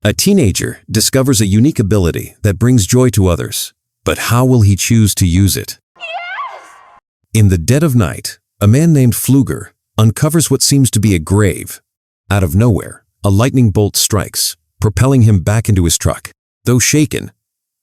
A teenager discovers a unique ability that brings joy to others, but how will he choose to use it? In the dead of night, a man named Flueger uncovers what seems to be a grave. Out of nowhere, a lightning bolt strikes, propelling him back into his truck. Though shaken,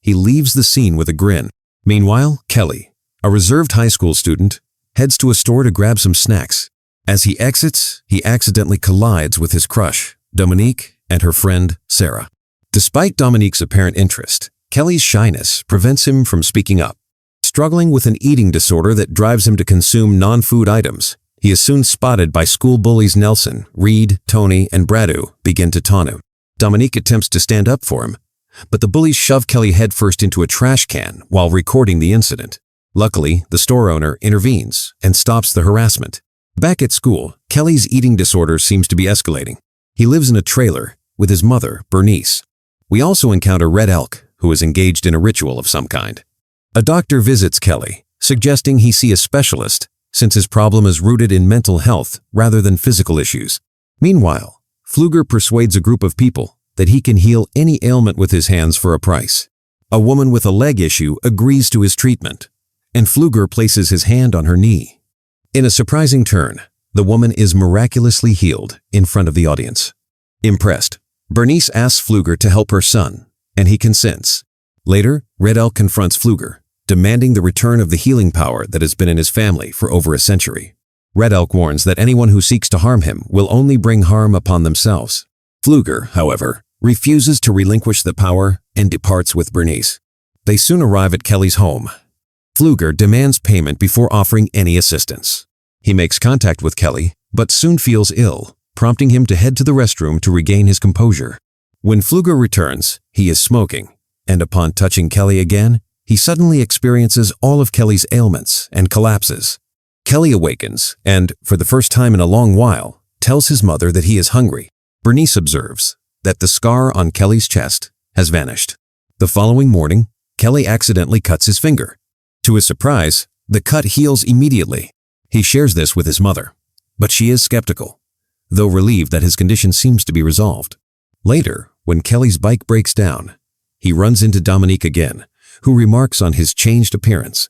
he leaves the scene with a grin. Meanwhile, Kelly, a reserved high school student, heads to a store to grab some snacks. As he exits, he accidentally collides with his crush, Dominique, and her friend, Sarah. Despite Dominique's apparent interest, Kelly's shyness prevents him from speaking up. Struggling with an eating disorder that drives him to consume non-food items, he is soon spotted by school bullies Nelson, Reed, Tony, and Bradu begin to taunt him. Dominique attempts to stand up for him, but the bullies shove Kelly headfirst into a trash can while recording the incident. Luckily, the store owner intervenes and stops the harassment. Back at school, Kelly's eating disorder seems to be escalating. He lives in a trailer with his mother, Bernice. We also encounter Red Elk, who is engaged in a ritual of some kind. A doctor visits Kelly, suggesting he see a specialist since his problem is rooted in mental health rather than physical issues. Meanwhile, Flueger persuades a group of people that he can heal any ailment with his hands for a price. A woman with a leg issue agrees to his treatment, and Flueger places his hand on her knee. In a surprising turn, the woman is miraculously healed in front of the audience. Impressed, Bernice asks Flueger to help her son, and he consents. Later, Red Elk confronts Flueger, demanding the return of the healing power that has been in his family for over a century. Red Elk warns that anyone who seeks to harm him will only bring harm upon themselves. Flueger, however, refuses to relinquish the power and departs with Bernice. They soon arrive at Kelly's home. Flueger demands payment before offering any assistance. He makes contact with Kelly, but soon feels ill, prompting him to head to the restroom to regain his composure. When Flueger returns, he is smoking, and upon touching Kelly again, he suddenly experiences all of Kelly's ailments and collapses. Kelly awakens and, for the first time in a long while, tells his mother that he is hungry. Bernice observes that the scar on Kelly's chest has vanished. The following morning, Kelly accidentally cuts his finger. To his surprise, the cut heals immediately. He shares this with his mother, but she is skeptical, though relieved that his condition seems to be resolved. Later, when Kelly's bike breaks down, he runs into Dominique again, who remarks on his changed appearance.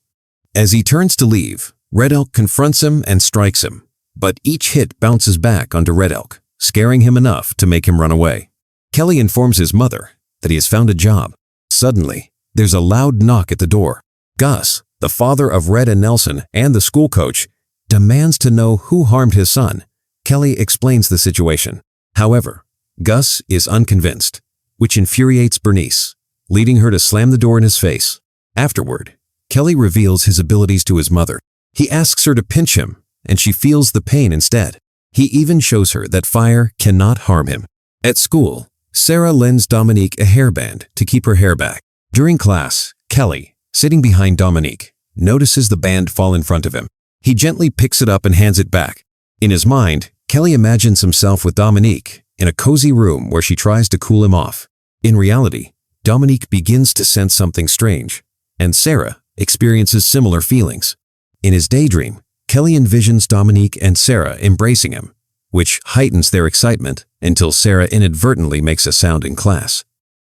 As he turns to leave, Red Elk confronts him and strikes him, but each hit bounces back onto Red Elk, scaring him enough to make him run away. Kelly informs his mother that he has found a job. Suddenly, there's a loud knock at the door. Gus, the father of Red and Nelson and the school coach, demands to know who harmed his son. Kelly explains the situation. However, Gus is unconvinced, which infuriates Bernice, leading her to slam the door in his face. Afterward, Kelly reveals his abilities to his mother. He asks her to pinch him, and she feels the pain instead. He even shows her that fire cannot harm him. At school, Sarah lends Dominique a hairband to keep her hair back. During class, Kelly, sitting behind Dominique, notices the band fall in front of him. He gently picks it up and hands it back. In his mind, Kelly imagines himself with Dominique in a cozy room where she tries to cool him off. In reality, Dominique begins to sense something strange, and Sarah experiences similar feelings. In his daydream, Kelly envisions Dominique and Sarah embracing him, which heightens their excitement until Sarah inadvertently makes a sound in class.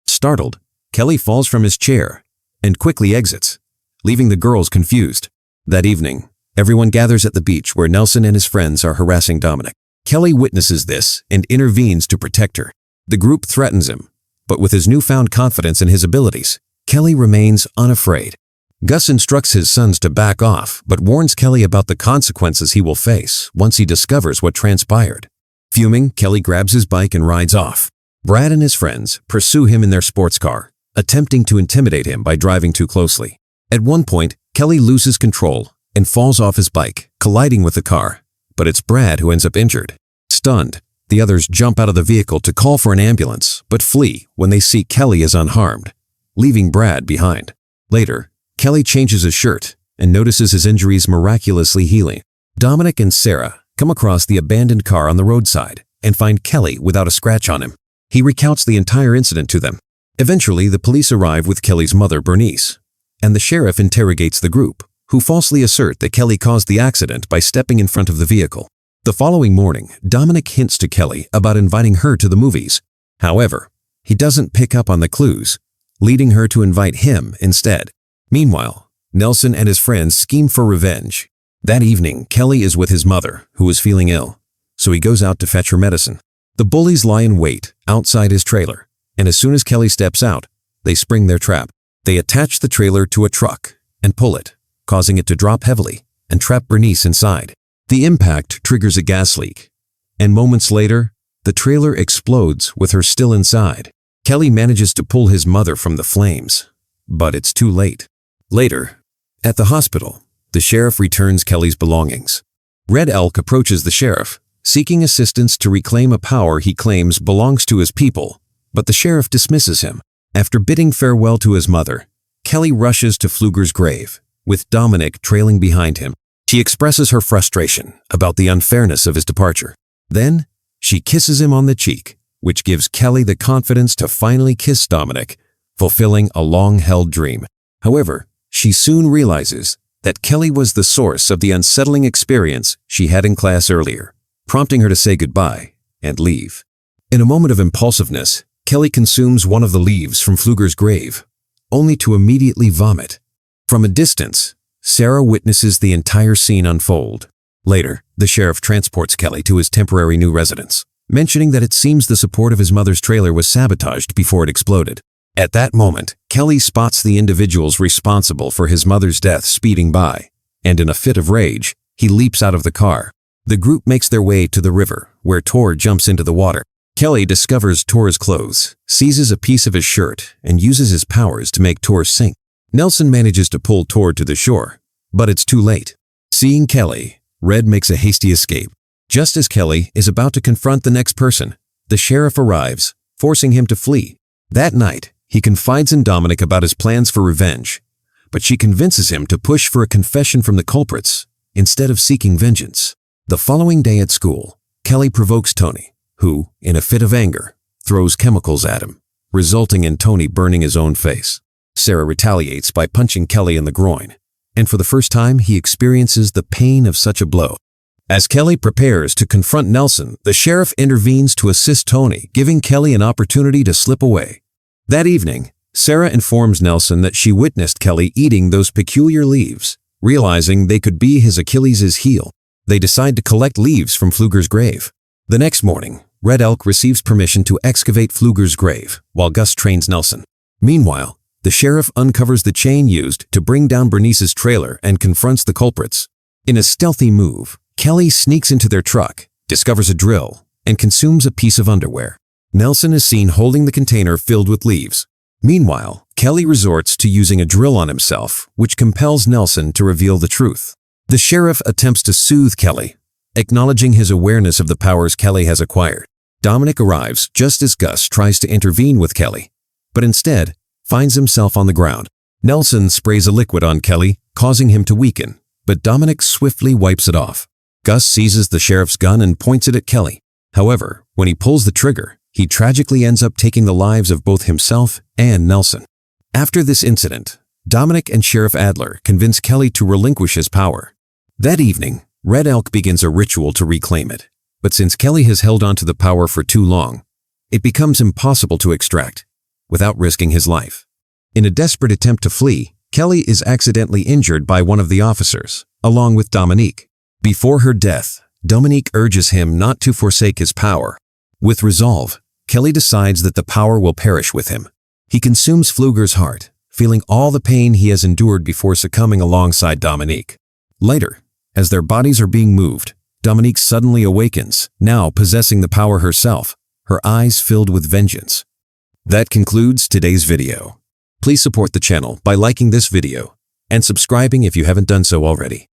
Startled, Kelly falls from his chair and quickly exits, leaving the girls confused. That evening, everyone gathers at the beach where Nelson and his friends are harassing Dominic. Kelly witnesses this and intervenes to protect her. The group threatens him, but with his newfound confidence in his abilities, Kelly remains unafraid. Gus instructs his sons to back off, but warns Kelly about the consequences he will face once he discovers what transpired. Fuming, Kelly grabs his bike and rides off. Brad and his friends pursue him in their sports car, attempting to intimidate him by driving too closely. At one point, Kelly loses control and falls off his bike, colliding with the car, but it's Brad who ends up injured. Stunned, the others jump out of the vehicle to call for an ambulance, but flee when they see Kelly is unharmed, leaving Brad behind. Later, Kelly changes his shirt and notices his injuries miraculously healing. Dominic and Sarah come across the abandoned car on the roadside and find Kelly without a scratch on him. He recounts the entire incident to them. Eventually, the police arrive with Kelly's mother, Bernice, and the sheriff interrogates the group, who falsely assert that Kelly caused the accident by stepping in front of the vehicle. The following morning, Dominic hints to Kelly about inviting her to the movies. However, he doesn't pick up on the clues, leading her to invite him instead. Meanwhile, Nelson and his friends scheme for revenge. That evening, Kelly is with his mother, who is feeling ill, so he goes out to fetch her medicine. The bullies lie in wait outside his trailer, and as soon as Kelly steps out, they spring their trap. They attach the trailer to a truck and pull it, causing it to drop heavily and trap Bernice inside. The impact triggers a gas leak, and moments later, the trailer explodes with her still inside. Kelly manages to pull his mother from the flames, but it's too late. Later, at the hospital, the sheriff returns Kelly's belongings. Red Elk approaches the sheriff, seeking assistance to reclaim a power he claims belongs to his people, but the sheriff dismisses him. After bidding farewell to his mother, Kelly rushes to Flueger's grave, with Dominic trailing behind him. She expresses her frustration about the unfairness of his departure. Then, she kisses him on the cheek, which gives Kelly the confidence to finally kiss Dominic, fulfilling a long-held dream. However, she soon realizes that Kelly was the source of the unsettling experience she had in class earlier, prompting her to say goodbye and leave. In a moment of impulsiveness, Kelly consumes one of the leaves from Flueger's grave, only to immediately vomit. From a distance, Sarah witnesses the entire scene unfold. Later, the sheriff transports Kelly to his temporary new residence, mentioning that it seems the support of his mother's trailer was sabotaged before it exploded. At that moment, Kelly spots the individuals responsible for his mother's death speeding by, and in a fit of rage, he leaps out of the car. The group makes their way to the river, where Tor jumps into the water. Kelly discovers Tor's clothes, seizes a piece of his shirt, and uses his powers to make Tor sink. Nelson manages to pull Tor to the shore, but it's too late. Seeing Kelly, Red makes a hasty escape. Just as Kelly is about to confront the next person, the sheriff arrives, forcing him to flee. That night, he confides in Dominic about his plans for revenge, but she convinces him to push for a confession from the culprits instead of seeking vengeance. The following day at school, Kelly provokes Tony, who, in a fit of anger, throws chemicals at him, resulting in Tony burning his own face. Sarah retaliates by punching Kelly in the groin, and for the first time he experiences the pain of such a blow. As Kelly prepares to confront Nelson, the sheriff intervenes to assist Tony, giving Kelly an opportunity to slip away. That evening, Sarah informs Nelson that she witnessed Kelly eating those peculiar leaves, realizing they could be his Achilles' heel. They decide to collect leaves from Flueger's grave. The next morning, Red Elk receives permission to excavate Flueger's grave, while Gus trains Nelson. Meanwhile, the sheriff uncovers the chain used to bring down Bernice's trailer and confronts the culprits. In a stealthy move, Kelly sneaks into their truck, discovers a drill, and consumes a piece of underwear. Nelson is seen holding the container filled with leaves. Meanwhile, Kelly resorts to using a drill on himself, which compels Nelson to reveal the truth. The sheriff attempts to soothe Kelly, acknowledging his awareness of the powers Kelly has acquired. Dominic arrives just as Gus tries to intervene with Kelly, but instead finds himself on the ground. Nelson sprays a liquid on Kelly, causing him to weaken, but Dominic swiftly wipes it off. Gus seizes the sheriff's gun and points it at Kelly. However, when he pulls the trigger, he tragically ends up taking the lives of both himself and Nelson. After this incident, Dominic and Sheriff Adler convince Kelly to relinquish his power. That evening, Red Elk begins a ritual to reclaim it, but since Kelly has held onto the power for too long, it becomes impossible to extract, without risking his life. In a desperate attempt to flee, Kelly is accidentally injured by one of the officers, along with Dominique. Before her death, Dominique urges him not to forsake his power. With resolve, Kelly decides that the power will perish with him. He consumes Flueger's heart, feeling all the pain he has endured before succumbing alongside Dominique. Later, as their bodies are being moved, Dominique suddenly awakens, now possessing the power herself, her eyes filled with vengeance. That concludes today's video. Please support the channel by liking this video and subscribing if you haven't done so already.